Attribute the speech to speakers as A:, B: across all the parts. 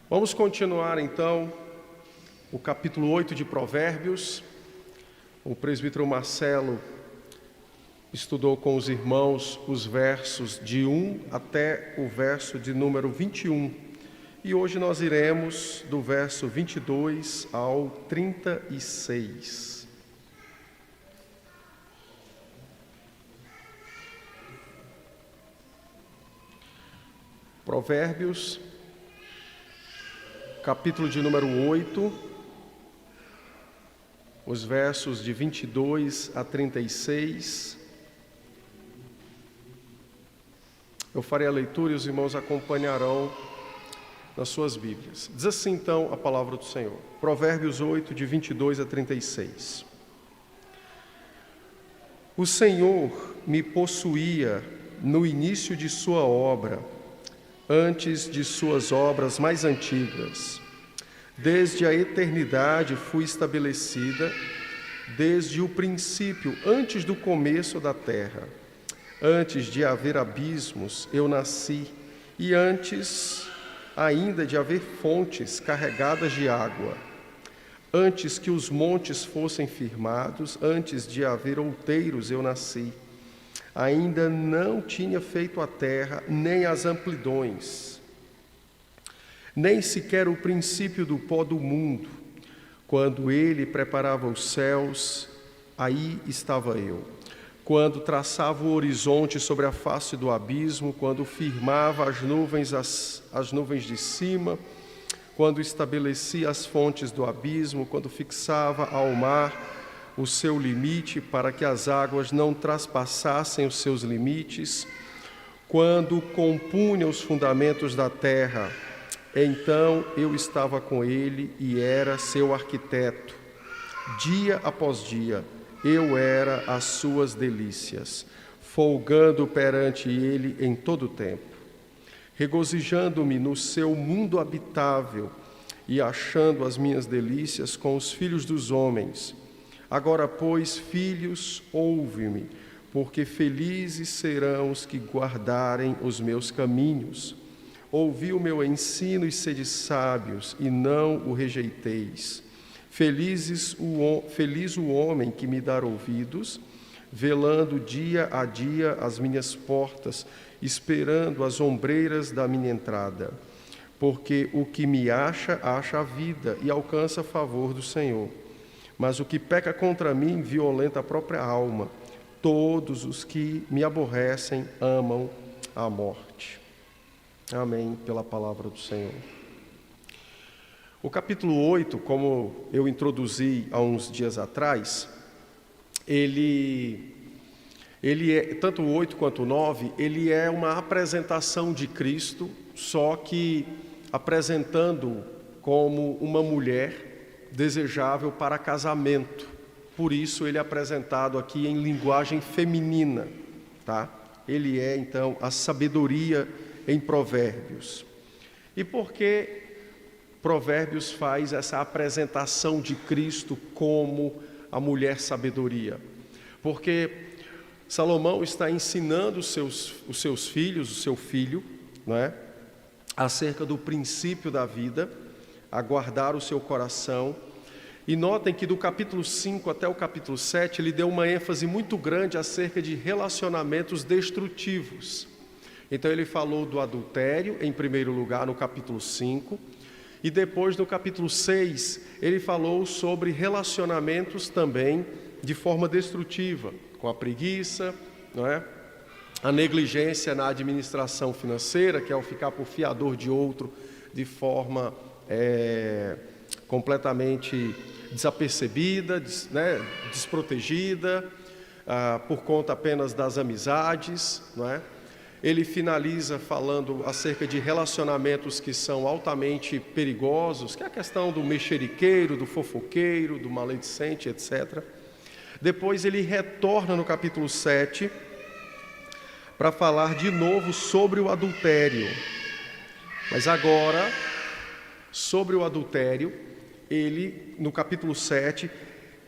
A: Vamos continuar então o capítulo 8 de Provérbios. O presbítero Marcelo estudou com os irmãos os versos de 1 até o verso de número 21. E hoje nós iremos do verso 22 ao 36. Provérbios, capítulo de número 8, os versos de 22 a 36. Eu farei a leitura e os irmãos acompanharão nas suas Bíblias. Diz assim então a palavra do Senhor. Provérbios 8, de 22 a 36. O Senhor me possuía no início de sua obra, antes de suas obras mais antigas. Desde a eternidade fui estabelecida, desde o princípio, antes do começo da terra. Antes de haver abismos, eu nasci, e antes ainda de haver fontes carregadas de água. Antes que os montes fossem firmados, antes de haver outeiros, eu nasci. Ainda não tinha feito a terra, nem as amplidões, nem sequer o princípio do pó do mundo. Quando ele preparava os céus, aí estava eu. Quando traçava o horizonte sobre a face do abismo, quando firmava as nuvens de cima, quando estabelecia as fontes do abismo, quando fixava ao mar o seu limite para que as águas não traspassassem os seus limites, quando compunha os fundamentos da terra, então eu estava com ele e era seu arquiteto. Dia após dia, eu era as suas delícias, folgando perante ele em todo o tempo, regozijando-me no seu mundo habitável e achando as minhas delícias com os filhos dos homens. Agora, pois, filhos, ouve-me, porque felizes serão os que guardarem os meus caminhos. Ouvi o meu ensino e sede sábios, e não o rejeiteis. Feliz o homem que me dá ouvidos, velando dia a dia as minhas portas, esperando as ombreiras da minha entrada. Porque o que me acha, acha a vida e alcança favor do Senhor. Mas o que peca contra mim violenta a própria alma. Todos os que me aborrecem amam a morte. Amém, pela palavra do Senhor. O capítulo 8, como eu introduzi há uns dias atrás, ele é, tanto o 8 quanto o 9, ele é uma apresentação de Cristo, só que apresentando como uma mulher desejável para casamento. Por isso ele é apresentado aqui em linguagem feminina, tá? Ele é então a sabedoria em Provérbios. E por que Provérbios faz essa apresentação de Cristo como a mulher sabedoria? Porque Salomão está ensinando os seus filhos, o seu filho, não é? Acerca do princípio da vida, a guardar o seu coração. E notem que do capítulo 5 até o capítulo 7, ele deu uma ênfase muito grande acerca de relacionamentos destrutivos. Então ele falou do adultério, em primeiro lugar, no capítulo 5, e depois no capítulo 6, ele falou sobre relacionamentos também de forma destrutiva, com a preguiça, não é? A negligência na administração financeira, que é o ficar por fiador de outro de forma completamente desapercebida, desprotegida, por conta apenas das amizades, não é? Ele finaliza falando acerca de relacionamentos que são altamente perigosos, que é a questão do mexeriqueiro, do fofoqueiro, do maledicente, etc. Depois ele retorna no capítulo 7 para falar de novo sobre o adultério. Mas agora, sobre o adultério, ele, no capítulo 7,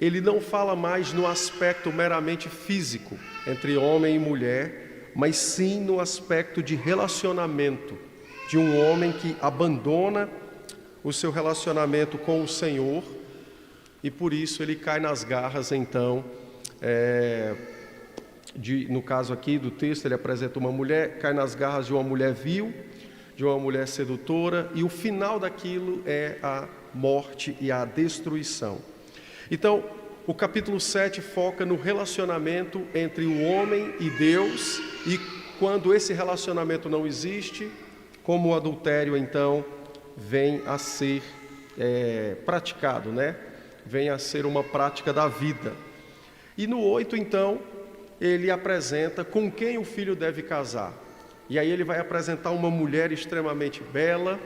A: ele não fala mais no aspecto meramente físico, entre homem e mulher, mas sim no aspecto de relacionamento, de um homem que abandona o seu relacionamento com o Senhor, e por isso ele cai nas garras, então, no caso aqui do texto, ele apresenta uma mulher, cai nas garras de uma mulher vil, de uma mulher sedutora, e o final daquilo é a morte e a destruição. Então, o capítulo 7 foca no relacionamento entre o homem e Deus, e quando esse relacionamento não existe, como o adultério, então, vem a ser praticado, né? Vem a ser uma prática da vida. E no 8, então, ele apresenta com quem o filho deve casar. E aí ele vai apresentar uma mulher extremamente bela,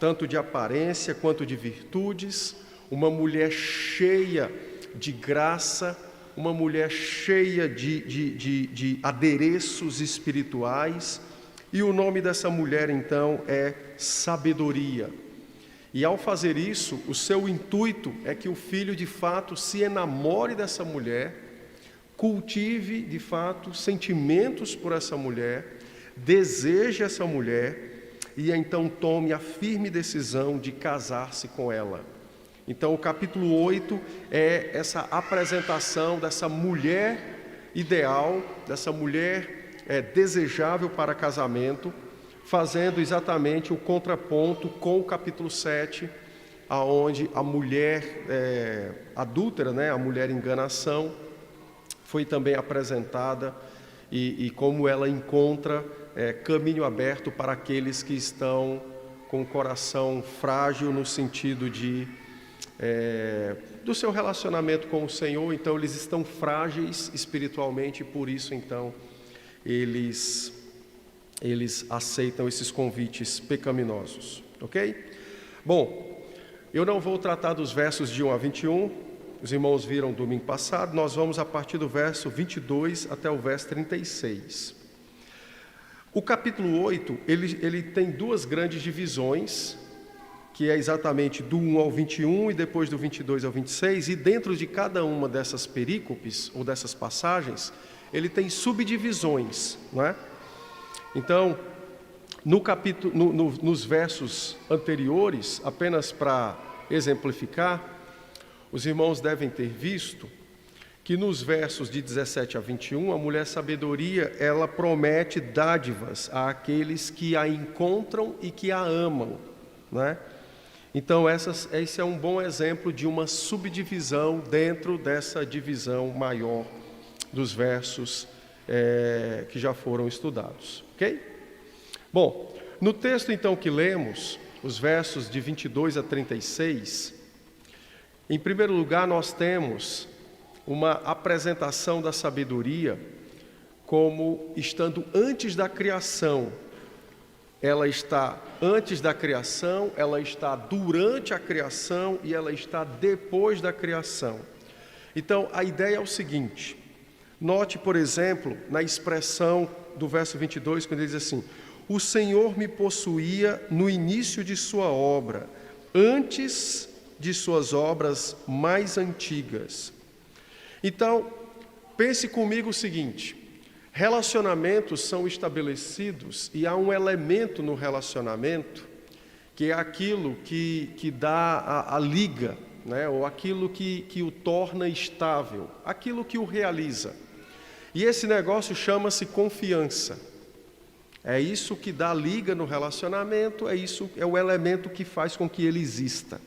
A: tanto de aparência quanto de virtudes, uma mulher cheia de graça, uma mulher cheia de adereços espirituais, e o nome dessa mulher, então, é Sabedoria. E ao fazer isso, o seu intuito é que o filho, de fato, se enamore dessa mulher, cultive, de fato, sentimentos por essa mulher, deseje essa mulher e então tome a firme decisão de casar-se com ela. Então, o capítulo 8 é essa apresentação dessa mulher ideal, dessa mulher desejável para casamento, fazendo exatamente o contraponto com o capítulo 7, aonde a mulher adúltera, né, a mulher enganação, foi também apresentada e como ela encontra caminho aberto para aqueles que estão com o coração frágil no sentido do seu relacionamento com o Senhor. Então eles estão frágeis espiritualmente, e por isso então eles aceitam esses convites pecaminosos, ok? Bom, eu não vou tratar dos versos de 1 a 21, os irmãos viram domingo passado, nós vamos a partir do verso 22 até o verso 36. O capítulo 8, ele tem duas grandes divisões, que é exatamente do 1 ao 21 e depois do 22 ao 26, e dentro de cada uma dessas perícopes, ou dessas passagens, ele tem subdivisões, não é? Então, nos versos anteriores, apenas para exemplificar, os irmãos devem ter visto que nos versos de 17 a 21, a mulher sabedoria, ela promete dádivas àqueles que a encontram e que a amam, né? Então, esse é um bom exemplo de uma subdivisão dentro dessa divisão maior dos versos que já foram estudados, ok? Bom, no texto então que lemos, os versos de 22 a 36, em primeiro lugar nós temos uma apresentação da sabedoria como estando antes da criação. Ela está antes da criação, ela está durante a criação e ela está depois da criação. Então, a ideia é o seguinte: note, por exemplo, na expressão do verso 22, quando ele diz assim: o Senhor me possuía no início de sua obra, antes de suas obras mais antigas. Então, pense comigo o seguinte: relacionamentos são estabelecidos e há um elemento no relacionamento que é aquilo que dá a liga, né? Ou aquilo que o torna estável, aquilo que o realiza. E esse negócio chama-se confiança. É isso que dá liga no relacionamento, é o elemento que faz com que ele exista.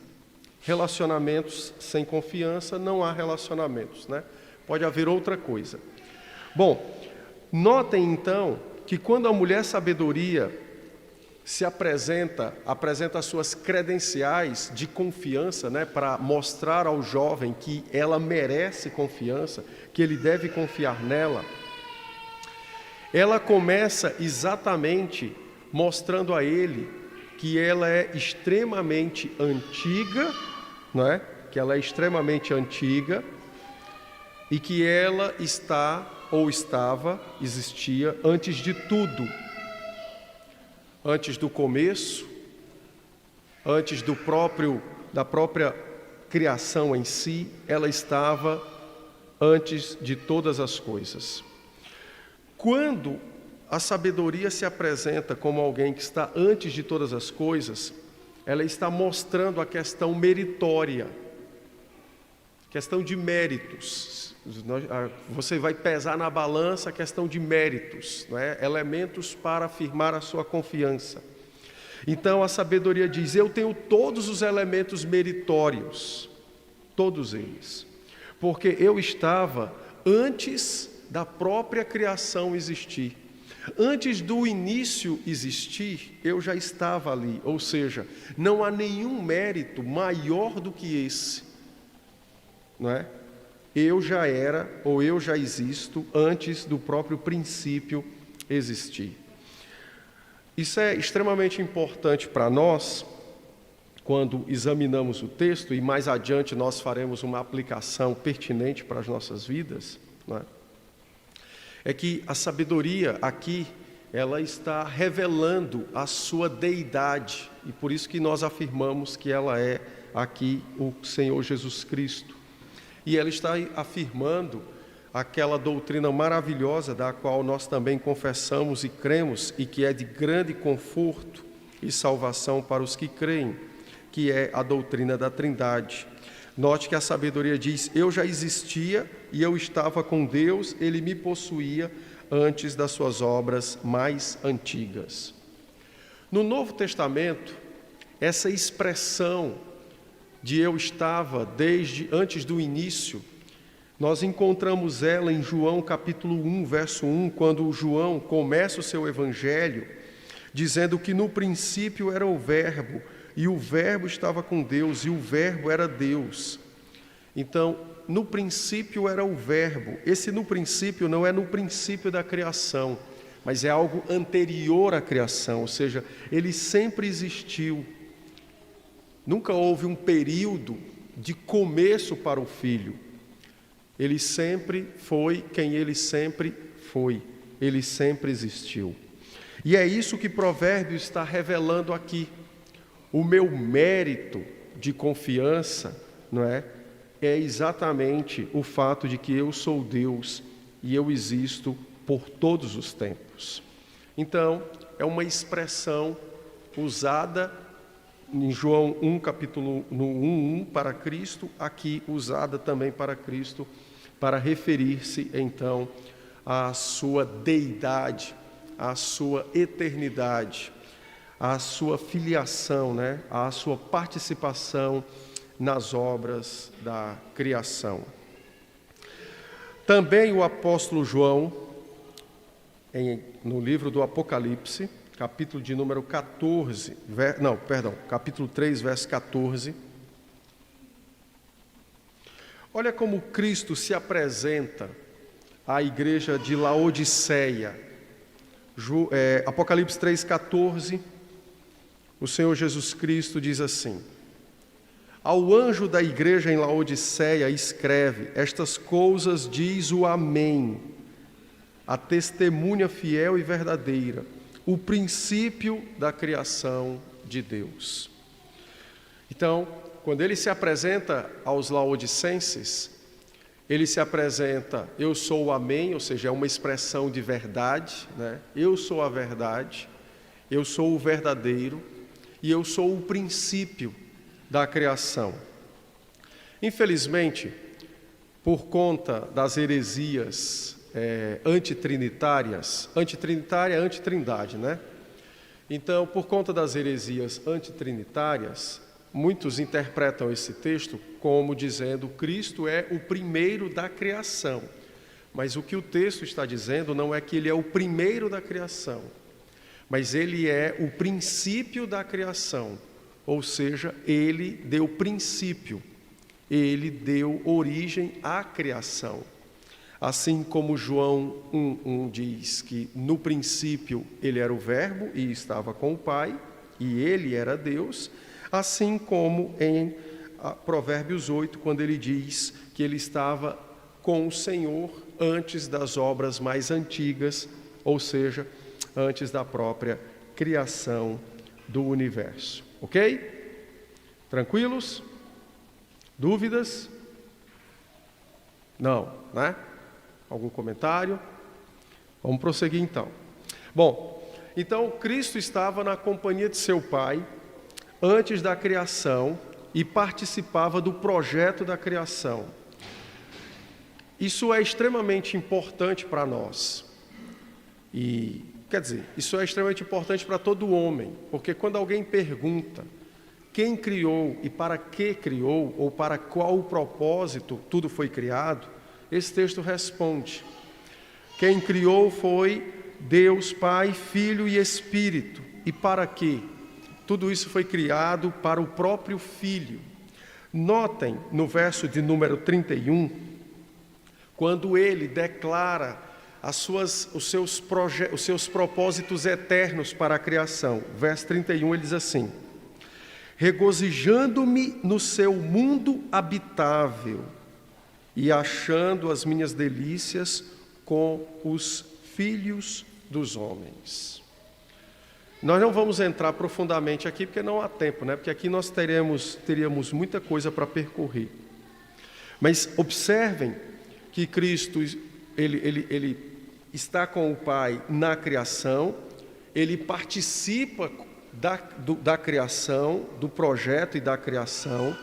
A: Relacionamentos sem confiança, não há relacionamentos, né? Pode haver outra coisa. Bom, notem então que quando a mulher sabedoria se apresenta as suas credenciais de confiança, né, para mostrar ao jovem que ela merece confiança, que ele deve confiar nela, ela começa exatamente mostrando a ele que ela é extremamente antiga, não é? Que ela é extremamente antiga e que ela está ou existia antes de tudo. Antes do começo, antes da própria criação em si, ela estava antes de todas as coisas. Quando a sabedoria se apresenta como alguém que está antes de todas as coisas, ela está mostrando a questão meritória, questão de méritos. Você vai pesar na balança a questão de méritos, não é? Elementos para afirmar a sua confiança. Então a sabedoria diz: eu tenho todos os elementos meritórios, todos eles, porque eu estava antes da própria criação existir. Antes do início existir, eu já estava ali, ou seja, não há nenhum mérito maior do que esse, não é? Eu já era, ou eu já existo, antes do próprio princípio existir. Isso é extremamente importante para nós, quando examinamos o texto, e mais adiante nós faremos uma aplicação pertinente para as nossas vidas, não é? É que a sabedoria aqui, ela está revelando a sua deidade, e por isso que nós afirmamos que ela é aqui o Senhor Jesus Cristo. E ela está afirmando aquela doutrina maravilhosa da qual nós também confessamos e cremos, e que é de grande conforto e salvação para os que creem, que é a doutrina da Trindade. Note que a sabedoria diz: eu já existia e eu estava com Deus, Ele me possuía antes das suas obras mais antigas. No Novo Testamento, essa expressão de eu estava desde antes do início, nós encontramos ela em João capítulo 1, verso 1, quando João começa o seu evangelho, dizendo que no princípio era o Verbo, e o Verbo estava com Deus, e o Verbo era Deus. Então, no princípio era o Verbo. Esse no princípio não é no princípio da criação, mas é algo anterior à criação, ou seja, ele sempre existiu. Nunca houve um período de começo para o Filho. Ele sempre foi quem ele sempre foi. Ele sempre existiu. E é isso que Provérbios está revelando aqui. O meu mérito de confiança, não é? É exatamente o fato de que eu sou Deus e eu existo por todos os tempos. Então, é uma expressão usada em João 1, capítulo 1 para Cristo, aqui usada também para Cristo, para referir-se, então, à sua deidade, à sua eternidade, à sua filiação, né? À sua participação nas obras da criação. Também o apóstolo João, no livro do Apocalipse, capítulo de número 14, capítulo 3, verso 14. Olha como Cristo se apresenta à igreja de Laodiceia. Apocalipse 3, 14, o Senhor Jesus Cristo diz assim: ao anjo da igreja em Laodiceia escreve: estas coisas diz o Amém, a testemunha fiel e verdadeira, o princípio da criação de Deus. Então, quando ele se apresenta aos laodicenses, ele se apresenta: eu sou o Amém, ou seja, é uma expressão de verdade, né? Eu sou a verdade, eu sou o verdadeiro e eu sou o princípio da criação. Infelizmente, por conta das heresias antitrinitárias, antitrinitária é antitrindade, né? Então, por conta das heresias antitrinitárias, muitos interpretam esse texto como dizendo: Cristo é o primeiro da criação. Mas o que o texto está dizendo não é que ele é o primeiro da criação, mas ele é o princípio da criação, ou seja, ele deu princípio, ele deu origem à criação. Assim como João 1,1 diz que no princípio ele era o Verbo e estava com o Pai, e ele era Deus, assim como em Provérbios 8, quando ele diz que ele estava com o Senhor antes das obras mais antigas, ou seja, antes da própria criação do universo. Ok? Tranquilos? Dúvidas? Não, né? Algum comentário? Vamos prosseguir então. Bom, então Cristo estava na companhia de seu Pai antes da criação e participava do projeto da criação. Isso é extremamente importante para nós. Isso é extremamente importante para todo homem, porque quando alguém pergunta quem criou e para que criou, ou para qual o propósito tudo foi criado, esse texto responde: quem criou foi Deus, Pai, Filho e Espírito. E para quê? Tudo isso foi criado para o próprio Filho. Notem no verso de número 31, quando ele declara os seus propósitos eternos para a criação. Verso 31, ele diz assim: regozijando-me no seu mundo habitável e achando as minhas delícias com os filhos dos homens. Nós não vamos entrar profundamente aqui, porque não há tempo, né? Porque aqui nós teríamos muita coisa para percorrer. Mas observem que Cristo, ele está com o Pai na criação, ele participa da criação, do projeto e da criação,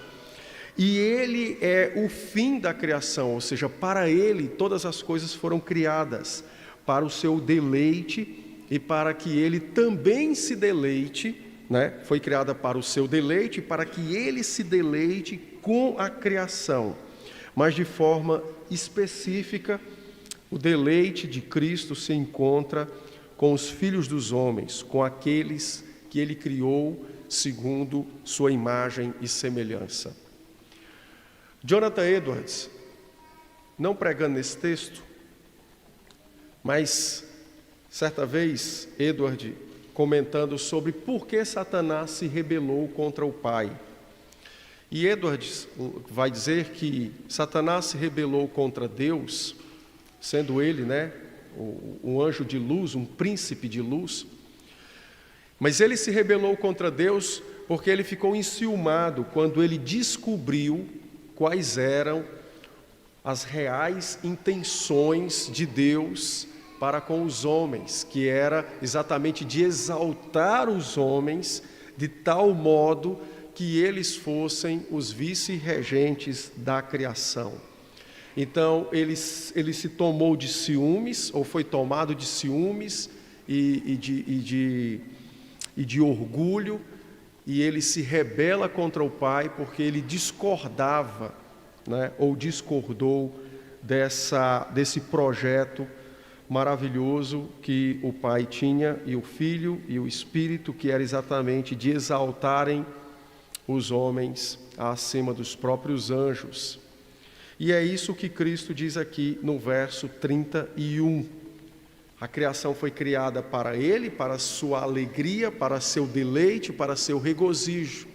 A: e ele é o fim da criação, ou seja, para ele todas as coisas foram criadas para o seu deleite e para que ele também se deleite, né? Foi criada para o seu deleite, para que ele se deleite com a criação. Mas de forma específica, o deleite de Cristo se encontra com os filhos dos homens, com aqueles que ele criou segundo sua imagem e semelhança. Jonathan Edwards, não pregando nesse texto, mas certa vez, Edward comentando sobre por que Satanás se rebelou contra o Pai. E Edwards vai dizer que Satanás se rebelou contra Deus, sendo ele, né, um anjo de luz, um príncipe de luz. Mas ele se rebelou contra Deus porque ele ficou enciumado quando ele descobriu quais eram as reais intenções de Deus para com os homens, que era exatamente de exaltar os homens de tal modo que eles fossem os vice-regentes da criação. Então, ele se tomou de ciúmes, ou foi tomado de ciúmes e de orgulho, e ele se rebela contra o Pai porque ele discordava, né, ou discordou desse projeto maravilhoso que o Pai tinha, e o Filho e o Espírito, que era exatamente de exaltarem os homens acima dos próprios anjos. E é isso que Cristo diz aqui no verso 31. A criação foi criada para Ele, para sua alegria, para seu deleite, para seu regozijo.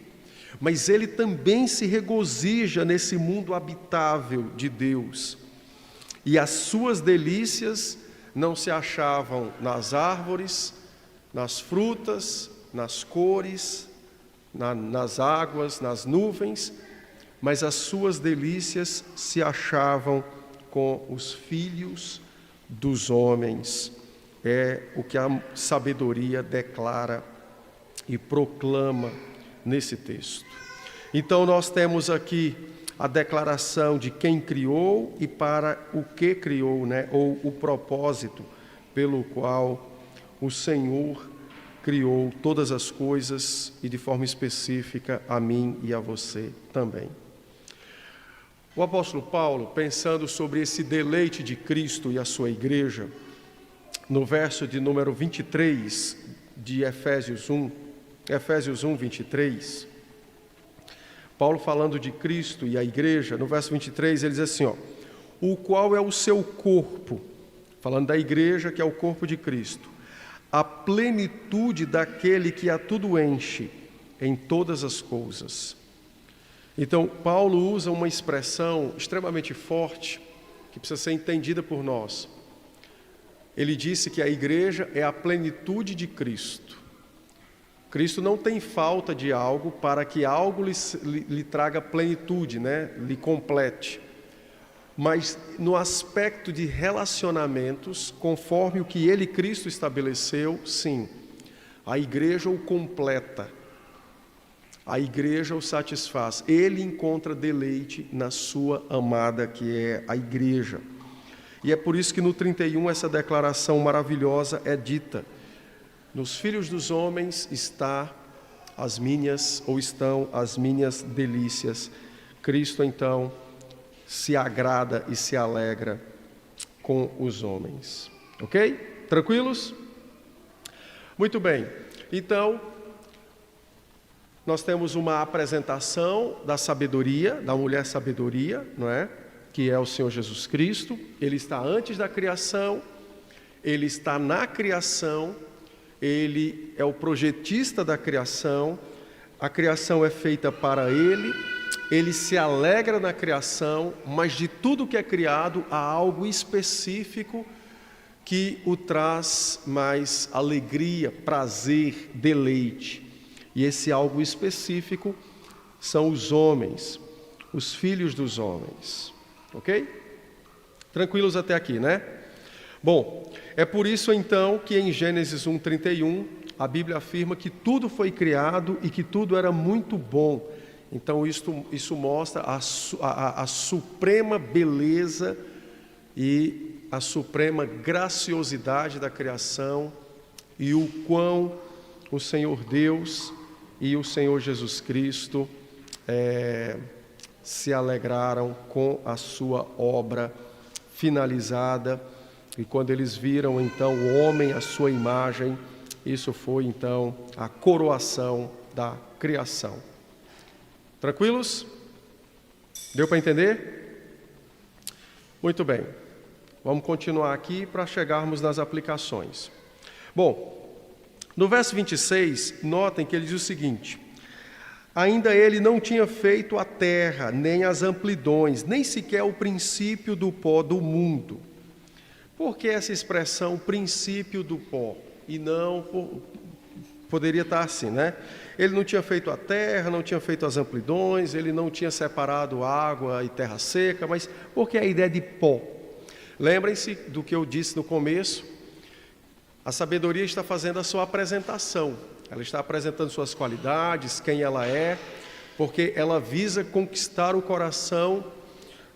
A: Mas Ele também se regozija nesse mundo habitável de Deus. E as suas delícias não se achavam nas árvores, nas frutas, nas cores, nas águas, nas nuvens, mas as suas delícias se achavam com os filhos dos homens. É o que a sabedoria declara e proclama nesse texto. Então nós temos aqui a declaração de quem criou e para o que criou, né? Ou o propósito pelo qual o Senhor criou todas as coisas e de forma específica a mim e a você também. O apóstolo Paulo, pensando sobre esse deleite de Cristo e a sua igreja, no verso de número 23 de Efésios 1, 23, Paulo falando de Cristo e a igreja, no verso 23, ele diz assim, o qual é o seu corpo, falando da igreja que é o corpo de Cristo, a plenitude daquele que a tudo enche em todas as coisas. Então, Paulo usa uma expressão extremamente forte, que precisa ser entendida por nós. Ele disse que a igreja é a plenitude de Cristo. Cristo não tem falta de algo para que algo lhe traga plenitude, né? Lhe complete. Mas no aspecto de relacionamentos, conforme o que Ele, Cristo, estabeleceu, sim, a igreja o completa. A igreja o satisfaz. Ele encontra deleite na sua amada, que é a igreja. E é por isso que no 31 essa declaração maravilhosa é dita: nos filhos dos homens estão as minhas delícias. Cristo, então, se agrada e se alegra com os homens. Ok? Tranquilos? Muito bem. Então, nós temos uma apresentação da sabedoria, da mulher sabedoria, não é? Que é o Senhor Jesus Cristo. Ele está antes da criação, ele está na criação, ele é o projetista da criação, a criação é feita para ele, ele se alegra na criação, mas de tudo que é criado há algo específico que o traz mais alegria, prazer, deleite. E esse algo específico são os homens, os filhos dos homens. Ok? Tranquilos até aqui, né? Bom, é por isso então que em Gênesis 1:31 a Bíblia afirma que tudo foi criado e que tudo era muito bom. Então isso mostra a suprema beleza e a suprema graciosidade da criação e o quão o Senhor Deus e o Senhor Jesus Cristo se alegraram com a sua obra finalizada. E quando eles viram então o homem, a sua imagem, isso foi então a coroação da criação. Tranquilos? Deu para entender? Muito bem. Vamos continuar aqui para chegarmos nas aplicações. Bom, no verso 26, notem que ele diz o seguinte: ainda ele não tinha feito a terra, nem as amplidões, nem sequer o princípio do pó do mundo. Por que essa expressão princípio do pó? E não, poderia estar assim, né? Ele não tinha feito a terra, não tinha feito as amplidões, ele não tinha separado água e terra seca, mas por que a ideia de pó? Lembrem-se do que eu disse no começo, a sabedoria está fazendo a sua apresentação, ela está apresentando suas qualidades, quem ela é, porque ela visa conquistar o coração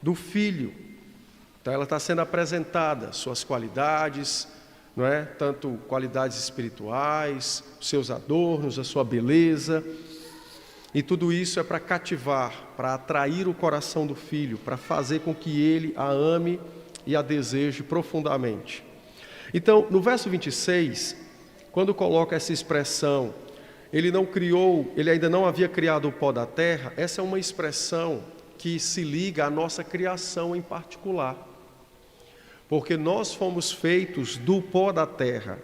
A: do filho. Então ela está sendo apresentada, suas qualidades, não é? Tanto qualidades espirituais, seus adornos, a sua beleza, e tudo isso é para cativar, para atrair o coração do filho, para fazer com que ele a ame e a deseje profundamente. Então, no verso 26, quando coloca essa expressão, ele ainda não havia criado o pó da terra, essa é uma expressão que se liga à nossa criação em particular. Porque nós fomos feitos do pó da terra.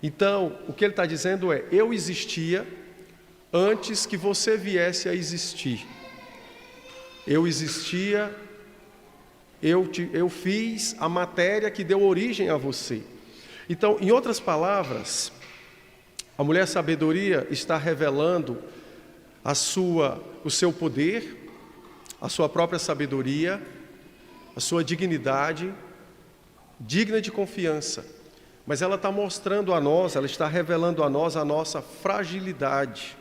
A: Então, o que ele está dizendo é: eu existia antes que você viesse a existir. Eu existia, eu fiz a matéria que deu origem a você. Então, em outras palavras, a mulher sabedoria está revelando o seu poder, a sua própria sabedoria, a sua dignidade, digna de confiança, mas ela está mostrando a nós, ela está revelando a nós a nossa fragilidade,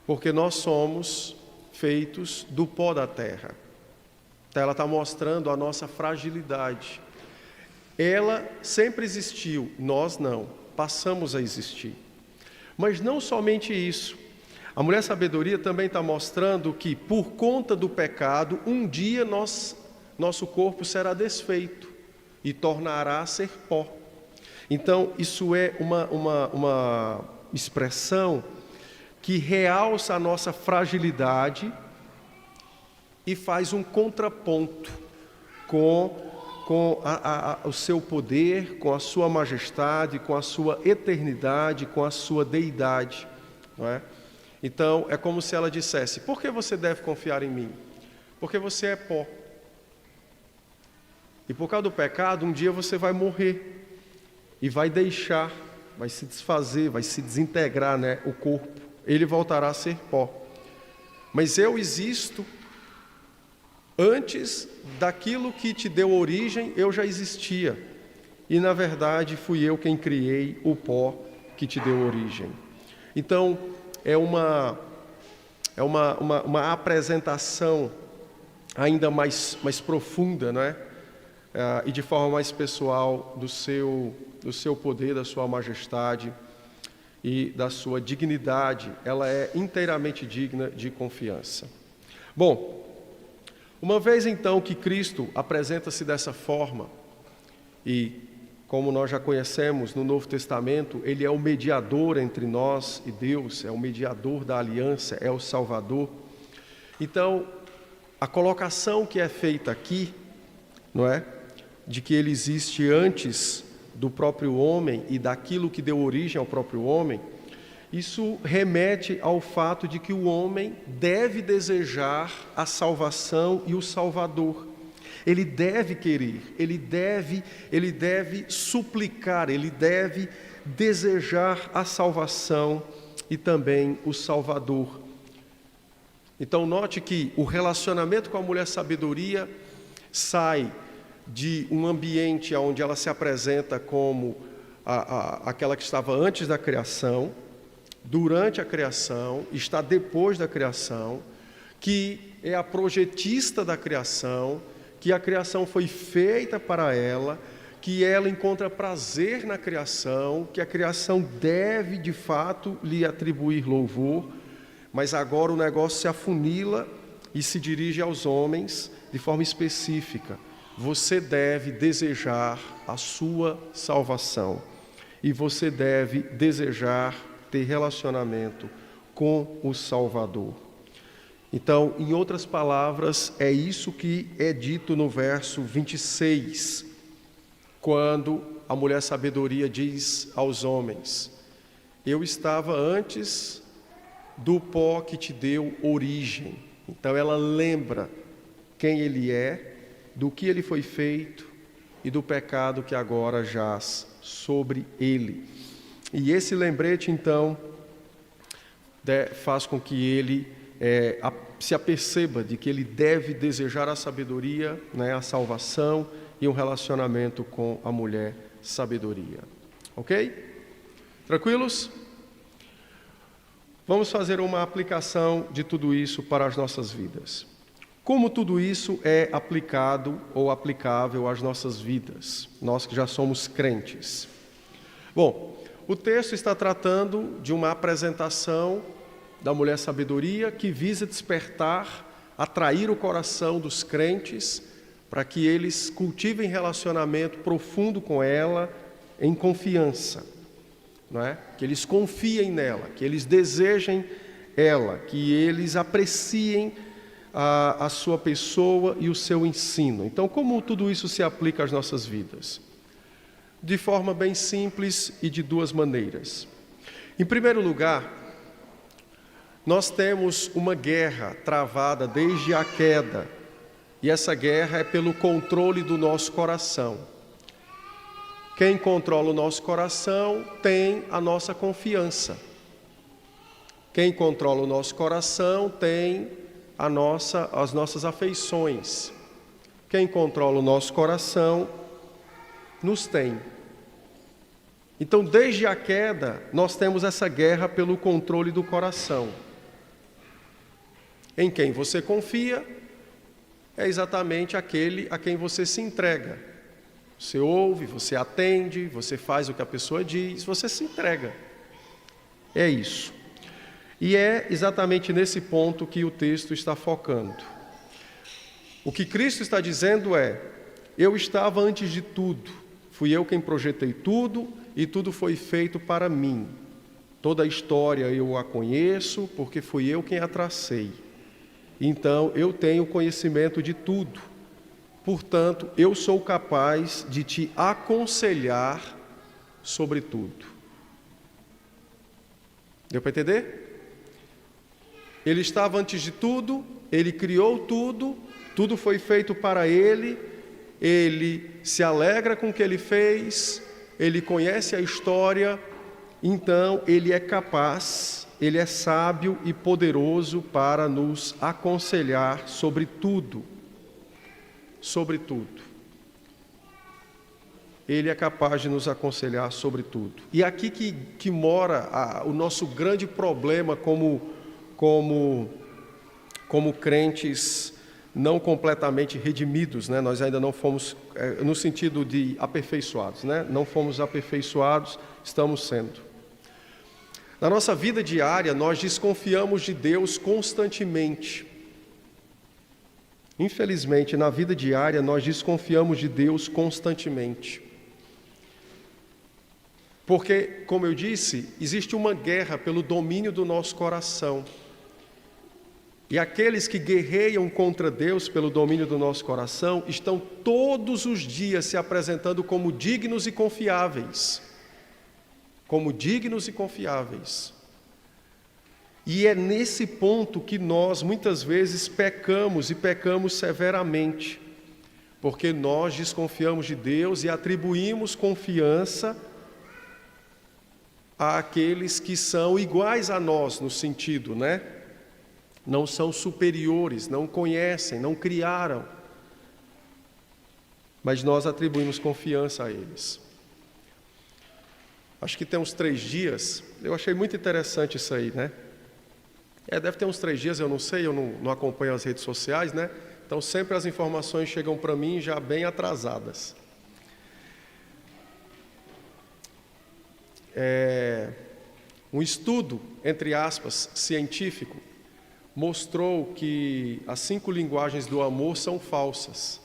A: porque nós somos feitos do pó da terra. Então ela está mostrando a nossa fragilidade. Ela sempre existiu, nós não, passamos a existir. Mas não somente isso, a mulher sabedoria também está mostrando que por conta do pecado, um dia nosso corpo será desfeito e tornará a ser pó. Então, isso é uma expressão que realça a nossa fragilidade e faz um contraponto com o seu poder, com a sua majestade, com a sua eternidade, com a sua deidade, não é? Então, é como se ela dissesse: por que você deve confiar em mim? Porque você é pó. E por causa do pecado, um dia você vai morrer e vai deixar, vai se desfazer, vai se desintegrar, né, o corpo. Ele voltará a ser pó. Mas eu existo antes daquilo que te deu origem, eu já existia. E na verdade fui eu quem criei o pó que te deu origem. Então, é uma apresentação ainda mais profunda, não é? E de forma mais pessoal do seu poder, da sua majestade e da sua dignidade. Ela é inteiramente digna de confiança. Bom, uma vez então que Cristo apresenta-se dessa forma, e como nós já conhecemos no Novo Testamento, Ele é o mediador entre nós e Deus, é o mediador da aliança, é o Salvador. Então, a colocação que é feita aqui, não é? De que Ele existe antes do próprio homem e daquilo que deu origem ao próprio homem, isso remete ao fato de que o homem deve desejar a salvação e o Salvador. Ele deve querer, ele deve suplicar, ele deve desejar a salvação e também o Salvador. Então note que o relacionamento com a mulher sabedoria sai de um ambiente onde ela se apresenta como aquela que estava antes da criação, durante a criação, está depois da criação, que é a projetista da criação, que a criação foi feita para ela, que ela encontra prazer na criação, que a criação deve de fato lhe atribuir louvor, mas agora o negócio se afunila e se dirige aos homens de forma específica. Você deve desejar a sua salvação e você deve desejar ter relacionamento com o Salvador. Então, em outras palavras, é isso que é dito no verso 26, quando a mulher sabedoria diz aos homens: eu estava antes do pó que te deu origem. Então ela lembra quem ele é, do que ele foi feito e do pecado que agora jaz sobre ele. E esse lembrete, então, faz com que ele se aperceba de que ele deve desejar a sabedoria, né, a salvação e um relacionamento com a mulher sabedoria. Ok? Tranquilos? Vamos fazer uma aplicação de tudo isso para as nossas vidas. Como tudo isso é aplicado ou aplicável às nossas vidas, nós que já somos crentes? Bom, o texto está tratando de uma apresentação da mulher sabedoria que visa despertar, atrair o coração dos crentes para que eles cultivem relacionamento profundo com ela em confiança, não é? Que eles confiem nela, que eles desejem ela, que eles apreciem a sua pessoa e o seu ensino. Então, como tudo isso se aplica às nossas vidas? De forma bem simples e de duas maneiras. Em primeiro lugar, nós temos uma guerra travada desde a queda, e essa guerra é pelo controle do nosso coração. Quem controla o nosso coração tem a nossa confiança. Quem controla o nosso coração tem as nossas afeições. Quem controla o nosso coração nos tem. Então, desde a queda, nós temos essa guerra pelo controle do coração. Em quem você confia é exatamente aquele a quem você se entrega. Você ouve, você atende, você faz o que a pessoa diz, você se entrega. É isso. E é exatamente nesse ponto que o texto está focando. O que Cristo está dizendo é: eu estava antes de tudo, fui eu quem projetei tudo e tudo foi feito para mim. Toda a história eu a conheço porque fui eu quem a tracei. Então eu tenho conhecimento de tudo. Portanto, eu sou capaz de te aconselhar sobre tudo. Deu para entender? Ele estava antes de tudo, ele criou tudo, tudo foi feito para ele se alegra com o que ele fez, ele conhece a história, então ele é capaz, ele é sábio e poderoso para nos aconselhar sobre tudo. Sobre tudo. Ele é capaz de nos aconselhar sobre tudo. E aqui que mora o nosso grande problema como crentes não completamente redimidos, né? Nós ainda não fomos, no sentido de aperfeiçoados, né? Não fomos aperfeiçoados, estamos sendo. Na nossa vida diária, nós desconfiamos de Deus constantemente. Infelizmente, na vida diária, nós desconfiamos de Deus constantemente. Porque, como eu disse, existe uma guerra pelo domínio do nosso coração. E aqueles que guerreiam contra Deus pelo domínio do nosso coração estão todos os dias se apresentando como dignos e confiáveis. Como dignos e confiáveis. E é nesse ponto que nós, muitas vezes, pecamos e pecamos severamente. Porque nós desconfiamos de Deus e atribuímos confiança àqueles que são iguais a nós, no sentido, né? Não são superiores, não conhecem, não criaram. Mas nós atribuímos confiança a eles. Acho que tem uns 3 dias, eu achei muito interessante isso aí, né? Deve ter uns 3 dias, eu não sei, eu não acompanho as redes sociais, né? Então sempre as informações chegam para mim já bem atrasadas. Um estudo, entre aspas, científico, mostrou que as 5 linguagens do amor são falsas.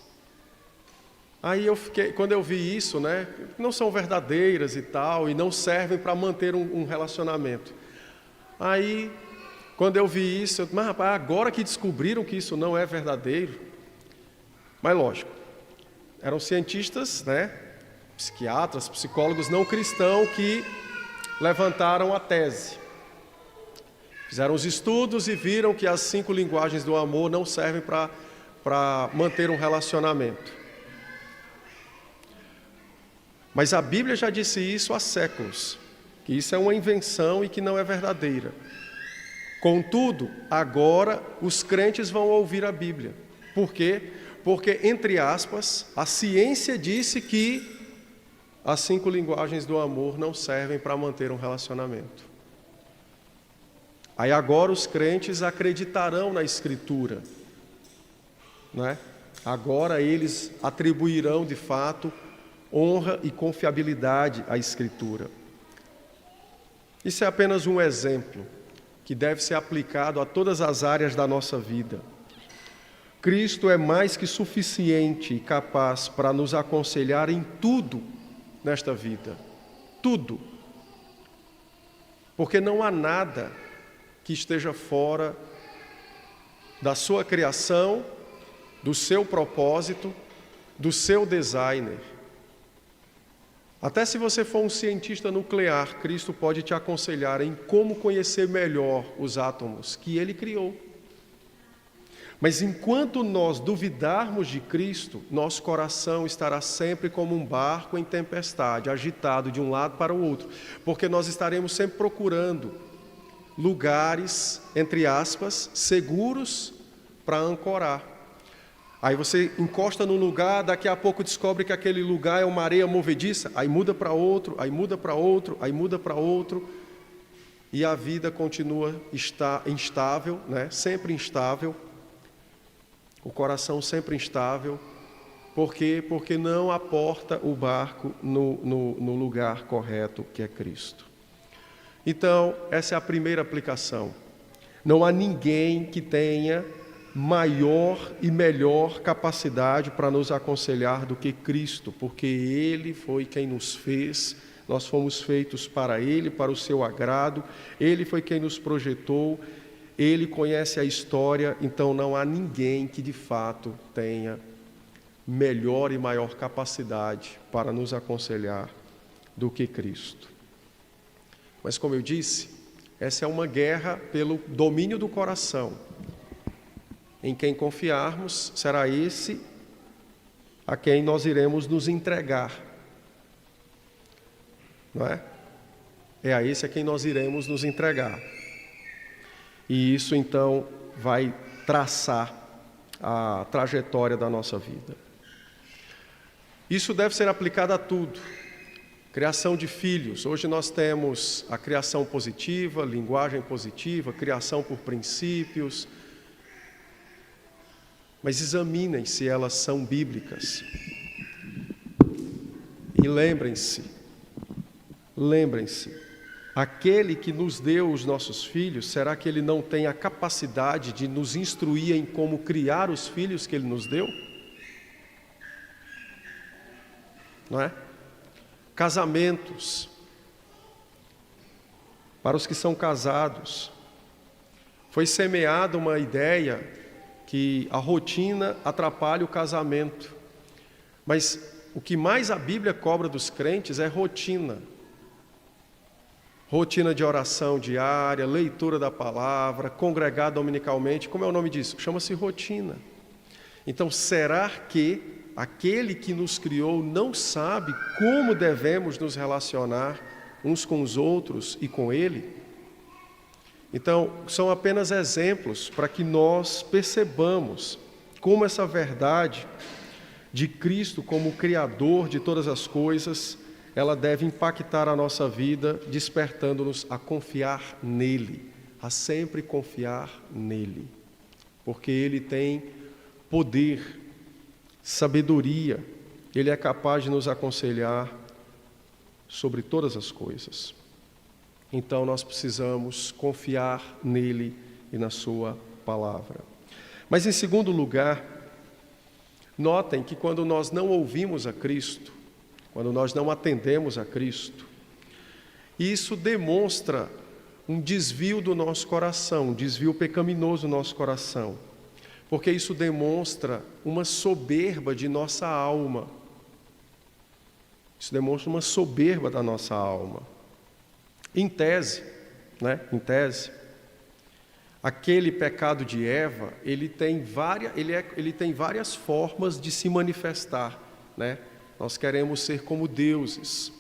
A: Aí quando eu vi isso, né, não são verdadeiras e tal, e não servem para manter um relacionamento. Aí, quando eu vi isso, mas rapaz, agora que descobriram que isso não é verdadeiro, mas lógico, eram cientistas, né, psiquiatras, psicólogos não cristãos que levantaram a tese. Fizeram os estudos e viram que as 5 linguagens do amor não servem para manter um relacionamento. Mas a Bíblia já disse isso há séculos, que isso é uma invenção e que não é verdadeira. Contudo, agora os crentes vão ouvir a Bíblia. Por quê? Porque, entre aspas, a ciência disse que as 5 linguagens do amor não servem para manter um relacionamento. Aí agora os crentes acreditarão na Escritura, né? Agora eles atribuirão de fato honra e confiabilidade à Escritura. Isso é apenas um exemplo que deve ser aplicado a todas as áreas da nossa vida. Cristo é mais que suficiente e capaz para nos aconselhar em tudo nesta vida. Tudo. Porque não há nada que esteja fora da sua criação, do seu propósito, do seu designer. Até se você for um cientista nuclear, Cristo pode te aconselhar em como conhecer melhor os átomos que Ele criou. Mas enquanto nós duvidarmos de Cristo, nosso coração estará sempre como um barco em tempestade, agitado de um lado para o outro, porque nós estaremos sempre procurando lugares, entre aspas, seguros para ancorar. Aí você encosta num lugar, daqui a pouco descobre que aquele lugar é uma areia movediça, aí muda para outro, aí muda para outro, aí muda para outro, e a vida continua instável, né? Sempre instável, o coração sempre instável. Por quê? Porque não aporta o barco no lugar correto, que é Cristo. Então, essa é a primeira aplicação. Não há ninguém que tenha maior e melhor capacidade para nos aconselhar do que Cristo, porque Ele foi quem nos fez, nós fomos feitos para Ele, para o seu agrado, Ele foi quem nos projetou, Ele conhece a história, então não há ninguém que de fato tenha melhor e maior capacidade para nos aconselhar do que Cristo. Mas como eu disse, essa é uma guerra pelo domínio do coração. Em quem confiarmos, será esse a quem nós iremos nos entregar. Não é? É a esse a quem nós iremos nos entregar. E isso, então, vai traçar a trajetória da nossa vida. Isso deve ser aplicado a tudo. Criação de filhos. Hoje nós temos a criação positiva, linguagem positiva, criação por princípios. Mas examinem se elas são bíblicas. E lembrem-se, aquele que nos deu os nossos filhos, será que ele não tem a capacidade de nos instruir em como criar os filhos que ele nos deu? Não é? Casamentos. Para os que são casados, foi semeada uma ideia que a rotina atrapalha o casamento. Mas o que mais a Bíblia cobra dos crentes é rotina. Rotina de oração diária, leitura da palavra, congregar dominicalmente. Como é o nome disso? Chama-se rotina. Então, será que aquele que nos criou não sabe como devemos nos relacionar uns com os outros e com Ele? Então, são apenas exemplos para que nós percebamos como essa verdade de Cristo como Criador de todas as coisas, ela deve impactar a nossa vida, despertando-nos a confiar nele, a sempre confiar nele, porque Ele tem poder, sabedoria, Ele é capaz de nos aconselhar sobre todas as coisas. Então nós precisamos confiar nele e na sua palavra. Mas em segundo lugar, notem que quando nós não ouvimos a Cristo, quando nós não atendemos a Cristo, isso demonstra um desvio do nosso coração, um desvio pecaminoso do nosso coração, porque isso demonstra uma soberba de nossa alma. Isso demonstra uma soberba da nossa alma. Em tese, aquele pecado de Eva, ele tem várias formas de se manifestar, né? Nós queremos ser como deuses.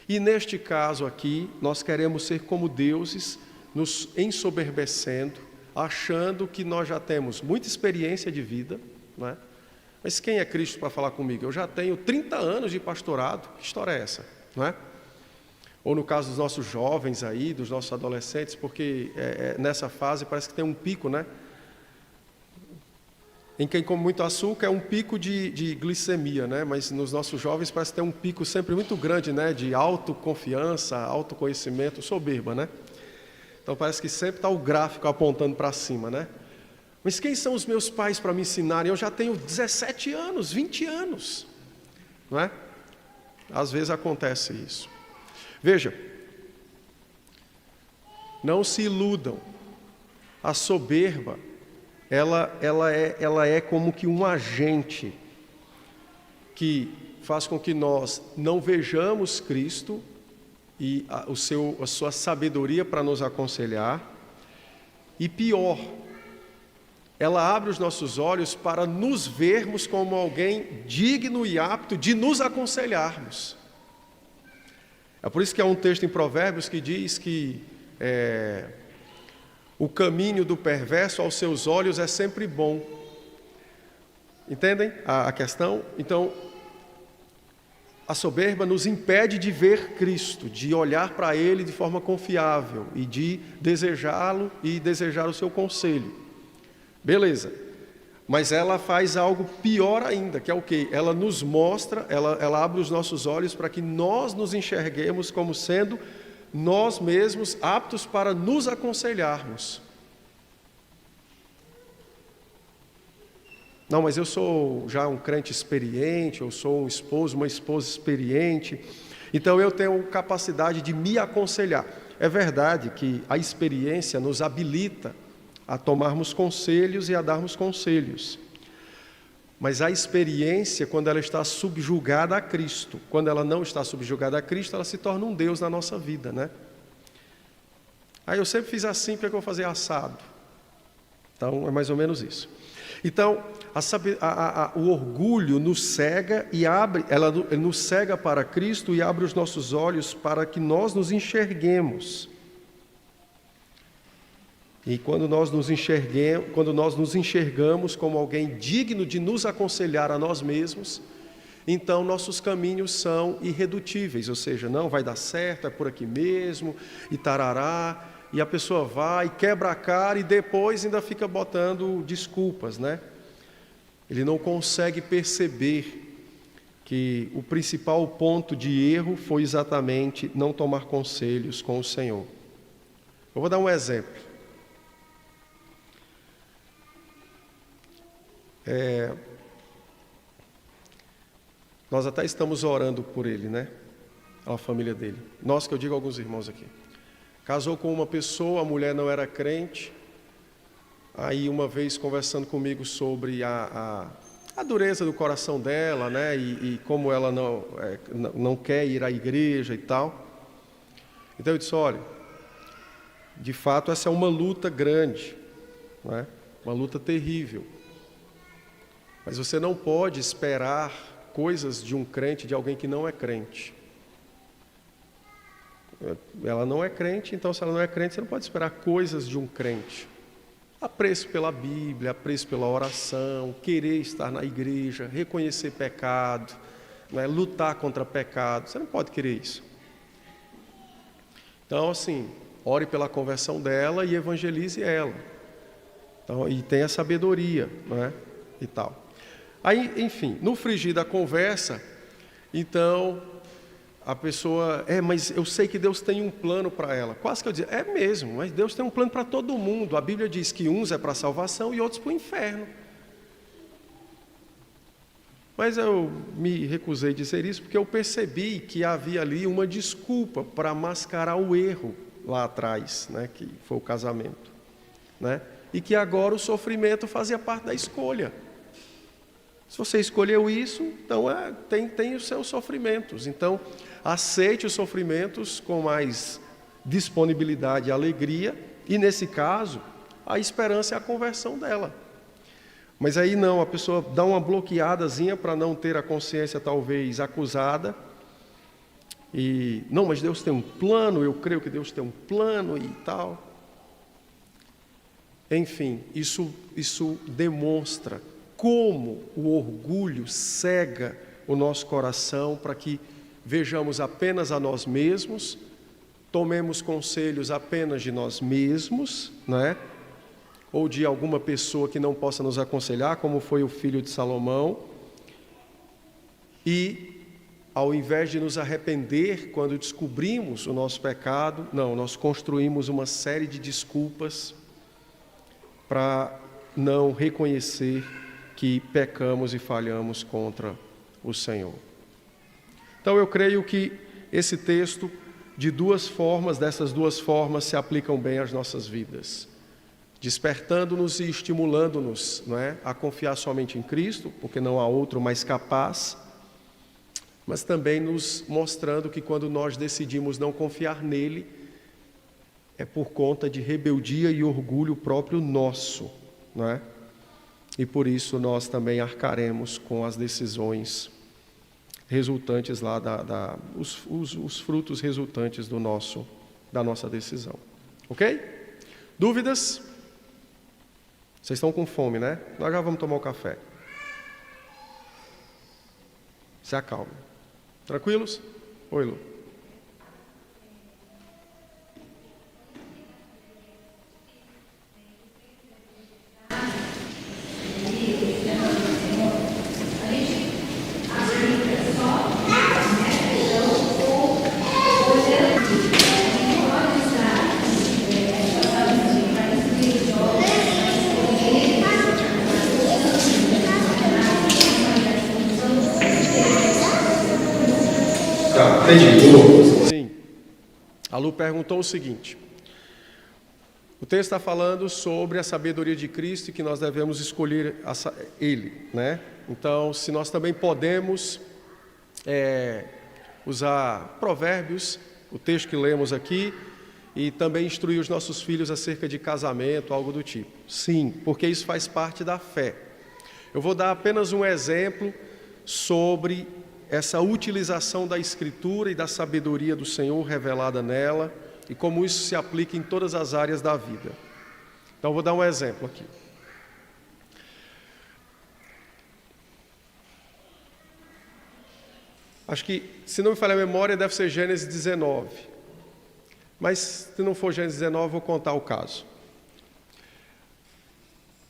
A: E neste caso aqui, nós queremos ser como deuses, nos ensoberbecendo, achando que nós já temos muita experiência de vida, né? Mas quem é Cristo para falar comigo? Eu já tenho 30 anos de pastorado, que história é essa? Não é? Ou no caso dos nossos jovens aí, dos nossos adolescentes, porque nessa fase parece que tem um pico, né? Em quem come muito açúcar é um pico de glicemia, né? Mas nos nossos jovens parece que tem um pico sempre muito grande, né? De autoconfiança, autoconhecimento, soberba, né? Então parece que sempre está o gráfico apontando para cima, né? Mas quem são os meus pais para me ensinarem? Eu já tenho 17 anos, 20 anos, não é? Às vezes acontece isso. Veja, não se iludam, a soberba, ela é como que um agente que faz com que nós não vejamos Cristo e a sua sabedoria para nos aconselhar, e pior, ela abre os nossos olhos para nos vermos como alguém digno e apto de nos aconselharmos. É por isso que há um texto em Provérbios que diz que o caminho do perverso aos seus olhos é sempre bom. Entendem a questão? Então, a soberba nos impede de ver Cristo, de olhar para Ele de forma confiável e de desejá-lo e desejar o seu conselho. Beleza. Mas ela faz algo pior ainda, que é o quê? Ela nos mostra, ela abre os nossos olhos para que nós nos enxerguemos como sendo nós mesmos aptos para nos aconselharmos. Não, mas eu sou já um crente experiente, eu sou um esposo, uma esposa experiente, então eu tenho capacidade de me aconselhar. É verdade que a experiência nos habilita a tomarmos conselhos e a darmos conselhos. Mas a experiência, quando ela está subjugada a Cristo, quando ela não está subjugada a Cristo, ela se torna um Deus na nossa vida, né? Aí eu sempre fiz assim, porque eu vou fazer assado. Então, é mais ou menos isso. Então, o orgulho nos cega e ele nos cega para Cristo e abre os nossos olhos para que nós nos enxerguemos. E quando nós nos enxergamos como alguém digno de nos aconselhar a nós mesmos, então nossos caminhos são irredutíveis, ou seja, não vai dar certo, é por aqui mesmo, e tarará, e a pessoa vai, quebra a cara e depois ainda fica botando desculpas, né? Ele não consegue perceber que o principal ponto de erro foi exatamente não tomar conselhos com o Senhor. Eu vou dar um exemplo. Nós até estamos orando por ele, né? A família dele. Nós, que eu digo a alguns irmãos aqui. Casou com uma pessoa, a mulher não era crente. Aí, uma vez, conversando comigo sobre a dureza do coração dela, né? E como ela não quer ir à igreja e tal. Então, eu disse, olha, de fato, essa é uma luta grande, né? Uma luta terrível. Mas você não pode esperar coisas de um crente, de alguém que não é crente. Ela não é crente, então se ela não é crente, você não pode esperar coisas de um crente. Apreço pela Bíblia, apreço pela oração, querer estar na igreja, reconhecer pecado, né, lutar contra pecado. Você não pode querer isso. Então, assim, ore pela conversão dela e evangelize ela. Então, e tenha sabedoria, né, e tal. Aí, enfim, no frigir da conversa, então, a pessoa, mas eu sei que Deus tem um plano para ela. Quase que eu dizia, é mesmo, mas Deus tem um plano para todo mundo. A Bíblia diz que uns é para a salvação e outros para o inferno. Mas eu me recusei a dizer isso porque eu percebi que havia ali uma desculpa para mascarar o erro lá atrás, né, que foi o casamento, né? E que agora o sofrimento fazia parte da escolha. Se você escolheu isso, então tem os seus sofrimentos. Então, aceite os sofrimentos com mais disponibilidade e alegria. E, nesse caso, a esperança é a conversão dela. Mas aí não, a pessoa dá uma bloqueadazinha para não ter a consciência talvez acusada. E, não, mas Deus tem um plano, eu creio que Deus tem um plano e tal. Enfim, isso demonstra como o orgulho cega o nosso coração para que vejamos apenas a nós mesmos, tomemos conselhos apenas de nós mesmos, né? Ou de alguma pessoa que não possa nos aconselhar, como foi o filho de Salomão, e ao invés de nos arrepender quando descobrimos o nosso pecado, não, nós construímos uma série de desculpas para não reconhecer que pecamos e falhamos contra o Senhor. Então eu creio que esse texto, dessas duas formas, se aplicam bem às nossas vidas, despertando-nos e estimulando-nos, não é, a confiar somente em Cristo, porque não há outro mais capaz, mas também nos mostrando que quando nós decidimos não confiar nele, é por conta de rebeldia e orgulho próprio nosso, não é? E por isso nós também arcaremos com as decisões resultantes lá, os frutos resultantes da nossa decisão. Ok? Dúvidas? Vocês estão com fome, né? Nós já vamos tomar o café. Se acalme. Tranquilos? Oi, Lu. Entendi. Sim. A Lu perguntou o seguinte. O texto está falando sobre a sabedoria de Cristo e que nós devemos escolher Ele, né? Então, se nós também podemos usar provérbios, o texto que lemos aqui, e também instruir os nossos filhos acerca de casamento, algo do tipo. Sim, porque isso faz parte da fé. Eu vou dar apenas um exemplo sobre essa utilização da Escritura e da sabedoria do Senhor revelada nela e como isso se aplica em todas as áreas da vida. Então, eu vou dar um exemplo aqui. Acho que, se não me falha a memória, deve ser Gênesis 19. Mas, se não for Gênesis 19, vou contar o caso.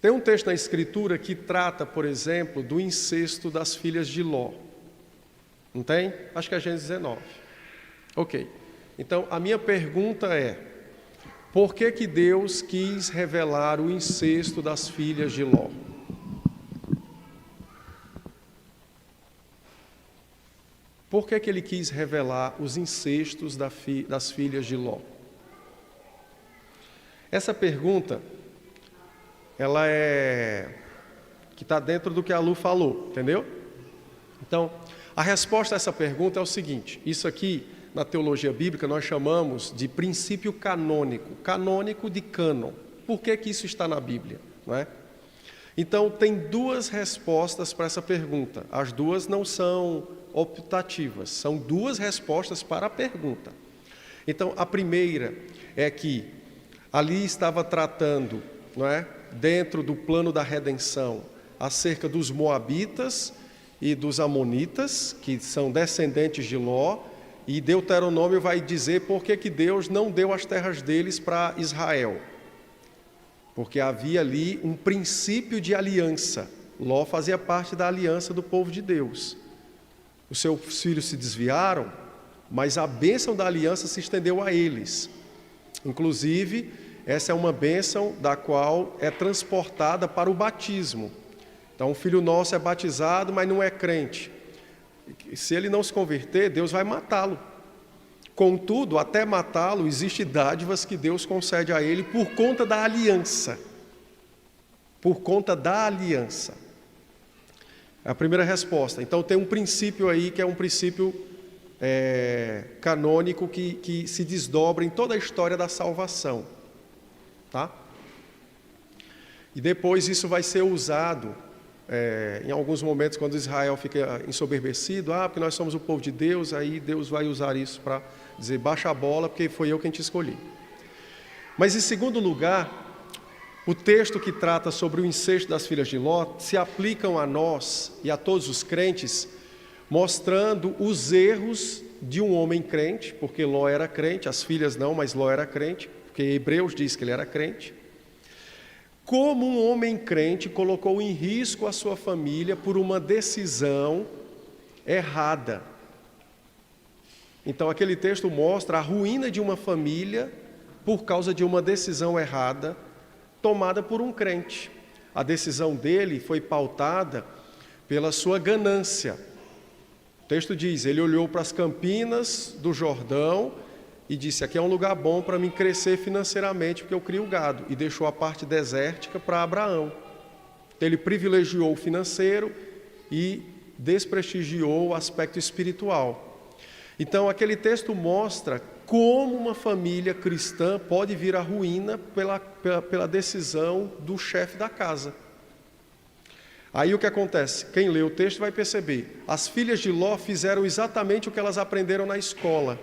A: Tem um texto na Escritura que trata, por exemplo, do incesto das filhas de Ló. Não tem? Acho que é Gênesis 19. Ok. Então, a minha pergunta é: por que que Deus quis revelar o incesto das filhas de Ló? Por que que ele quis revelar os incestos das filhas de Ló? Essa pergunta, ela que está dentro do que a Lu falou, entendeu? Então, a resposta a essa pergunta é o seguinte: isso aqui, na teologia bíblica, nós chamamos de princípio canônico de cânon. Por que que isso está na Bíblia? Não é? Então, tem duas respostas para essa pergunta. As duas não são optativas, são duas respostas para a pergunta. Então, a primeira é que ali estava tratando, não é, dentro do plano da redenção, acerca dos moabitas e dos amonitas, que são descendentes de Ló, e Deuteronômio vai dizer por que Deus não deu as terras deles para Israel. Porque havia ali um princípio de aliança. Ló fazia parte da aliança do povo de Deus. Os seus filhos se desviaram, mas a bênção da aliança se estendeu a eles. Inclusive, essa é uma bênção da qual é transportada para o batismo. Então, o filho nosso é batizado, mas não é crente. Se ele não se converter, Deus vai matá-lo. Contudo, até matá-lo, existem dádivas que Deus concede a ele por conta da aliança. Por conta da aliança. É a primeira resposta. Então, tem um princípio aí que é um princípio canônico que se desdobra em toda a história da salvação. Tá? E depois isso vai ser usado em alguns momentos, quando Israel fica ensoberbecido, porque nós somos o povo de Deus, aí Deus vai usar isso para dizer: baixa a bola, porque foi eu quem te escolhi. Mas, em segundo lugar, o texto que trata sobre o incesto das filhas de Ló se aplicam a nós e a todos os crentes, mostrando os erros de um homem crente, porque Ló era crente, as filhas não, mas Ló era crente, porque Hebreus diz que ele era crente. Como um homem crente colocou em risco a sua família por uma decisão errada. Então, aquele texto mostra a ruína de uma família por causa de uma decisão errada tomada por um crente. A decisão dele foi pautada pela sua ganância. O texto diz: ele olhou para as campinas do Jordão e disse: aqui é um lugar bom para mim crescer financeiramente, porque eu crio gado. E deixou a parte desértica para Abraão. Então, ele privilegiou o financeiro e desprestigiou o aspecto espiritual. Então, aquele texto mostra como uma família cristã pode vir à ruína pela decisão do chefe da casa. Aí o que acontece? Quem lê o texto vai perceber: as filhas de Ló fizeram exatamente o que elas aprenderam na escola.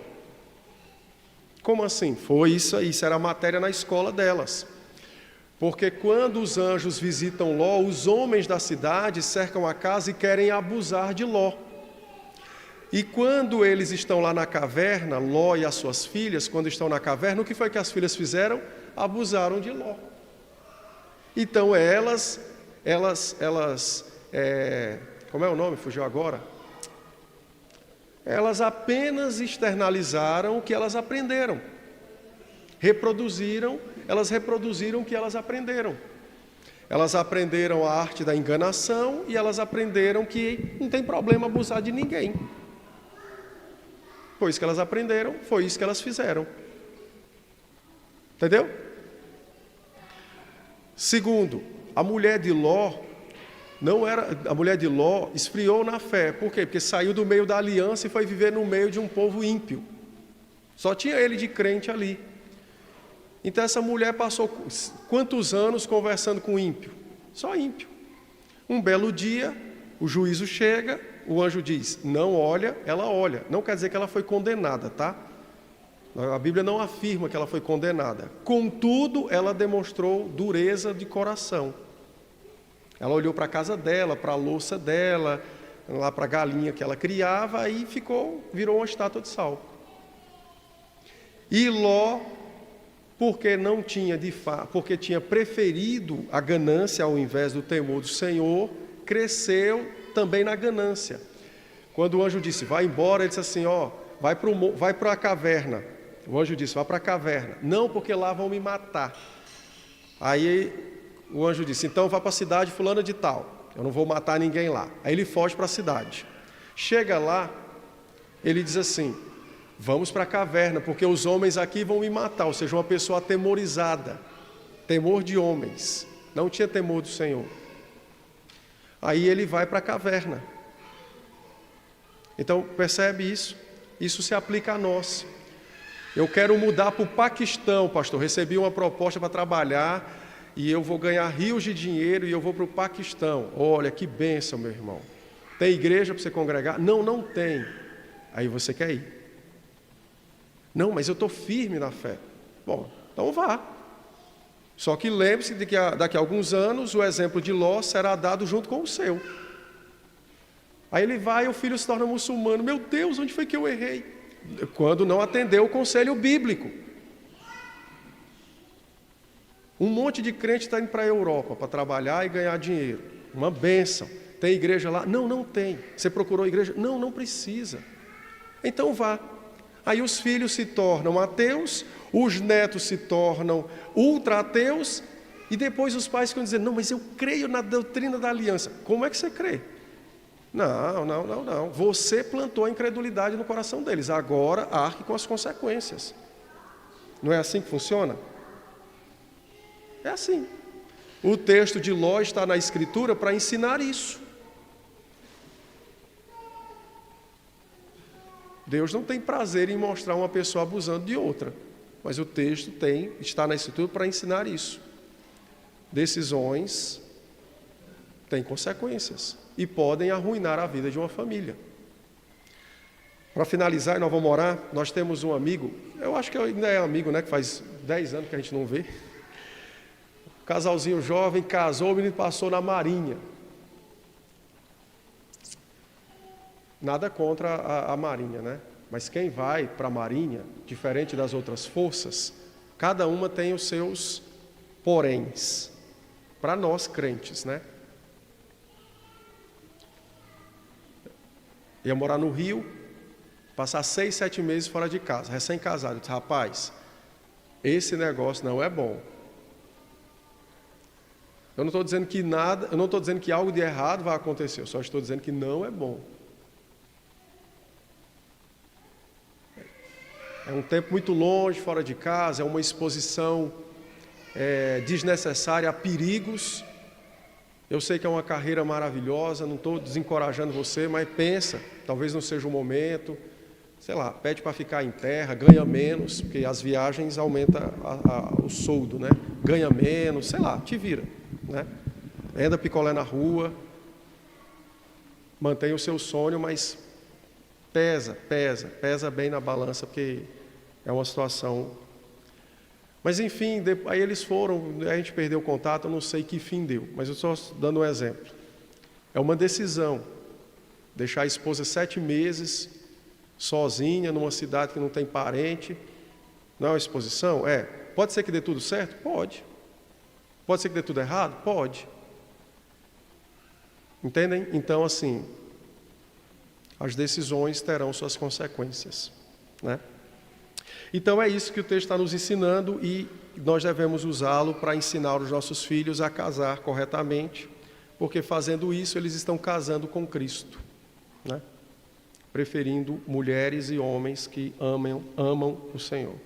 A: Como assim? Foi isso aí, isso era a matéria na escola delas. Porque quando os anjos visitam Ló, os homens da cidade cercam a casa e querem abusar de Ló. E quando eles estão lá na caverna, Ló e as suas filhas, quando estão na caverna, o que foi que as filhas fizeram? Abusaram de Ló. Então elas como é o nome? Fugiu agora. Elas apenas externalizaram o que elas aprenderam. Elas reproduziram o que elas aprenderam. Elas aprenderam a arte da enganação e elas aprenderam que não tem problema abusar de ninguém. Foi isso que elas aprenderam, foi isso que elas fizeram. Entendeu? Segundo, a mulher de Ló esfriou na fé. Por quê? Porque saiu do meio da aliança e foi viver no meio de um povo ímpio. Só tinha ele de crente ali. Então essa mulher passou quantos anos conversando com ímpio? Só ímpio. Um belo dia, o juízo chega, o anjo diz: não olha, ela olha. Não quer dizer que ela foi condenada, tá? A Bíblia não afirma que ela foi condenada. Contudo, ela demonstrou dureza de coração. Ela olhou para a casa dela, para a louça dela, lá para a galinha que ela criava, aí virou uma estátua de sal. E Ló, porque não tinha porque tinha preferido a ganância ao invés do temor do Senhor, cresceu também na ganância. Quando o anjo disse, vai embora, ele disse assim, vai para a caverna. O anjo disse, vai para a caverna. Não, porque lá vão me matar. Aí o anjo disse, então vá para a cidade fulana de tal. Eu não vou matar ninguém lá. Aí ele foge para a cidade. Chega lá, ele diz assim, vamos para a caverna, porque os homens aqui vão me matar. Ou seja, uma pessoa atemorizada. Temor de homens. Não tinha temor do Senhor. Aí ele vai para a caverna. Então, percebe isso? Isso se aplica a nós. Eu quero mudar para o Paquistão, pastor. Recebi uma proposta para trabalhar e eu vou ganhar rios de dinheiro e eu vou para o Paquistão. Olha, que bênção, meu irmão. Tem igreja para você congregar? Não, não tem. Aí você quer ir. Não, mas eu estou firme na fé. Bom, então vá. Só que lembre-se de que daqui a alguns anos o exemplo de Ló será dado junto com o seu. Aí ele vai e o filho se torna muçulmano. Meu Deus, onde foi que eu errei? Quando não atendeu o conselho bíblico. Um monte de crente está indo para a Europa para trabalhar e ganhar dinheiro. Uma bênção. Tem igreja lá? Não, não tem. Você procurou igreja? Não, não precisa. Então vá. Aí os filhos se tornam ateus, os netos se tornam ultra-ateus, e depois os pais ficam dizendo, não, mas eu creio na doutrina da aliança. Como é que você crê? Não. Você plantou a incredulidade no coração deles. Agora arque com as consequências. Não é assim que funciona? É assim. O texto de Ló está na Escritura para ensinar isso. Deus não tem prazer em mostrar uma pessoa abusando de outra. Mas o texto está na Escritura para ensinar isso. Decisões têm consequências e podem arruinar a vida de uma família. Para finalizar, nós vamos orar. Nós temos um amigo, eu acho que ainda é amigo, né? Que faz 10 anos que a gente não vê. Casalzinho jovem, casou, o menino passou na Marinha. Nada contra a Marinha, né? Mas quem vai para a Marinha, diferente das outras forças, cada uma tem os seus poréns. Para nós crentes, né? Ia morar no Rio, passar 6, 7 meses fora de casa, recém-casado. Eu disse, rapaz, esse negócio não é bom. Eu não estou dizendo que eu não estou dizendo que algo de errado vai acontecer, eu só estou dizendo que não é bom. É um tempo muito longe, fora de casa, é uma exposição desnecessária a perigos. Eu sei que é uma carreira maravilhosa, não estou desencorajando você, mas pensa, talvez não seja o momento, sei lá, pede para ficar em terra, ganha menos, porque as viagens aumentam o soldo, né? Ganha menos, sei lá, te vira, né? Anda picolé na rua, mantém o seu sonho, mas pesa bem na balança, porque é uma situação. Mas enfim, aí eles foram, a gente perdeu o contato, eu não sei que fim deu, mas eu estou dando um exemplo. É uma decisão, deixar a esposa 7 meses, sozinha, numa cidade que não tem parente, não é uma exposição? É. Pode ser que dê tudo certo? Pode. Pode ser que dê tudo errado? Pode. Entendem? Então, assim, as decisões terão suas consequências, né? Então é isso que o texto está nos ensinando e nós devemos usá-lo para ensinar os nossos filhos a casar corretamente, porque fazendo isso eles estão casando com Cristo, né? Preferindo mulheres e homens que amam o Senhor.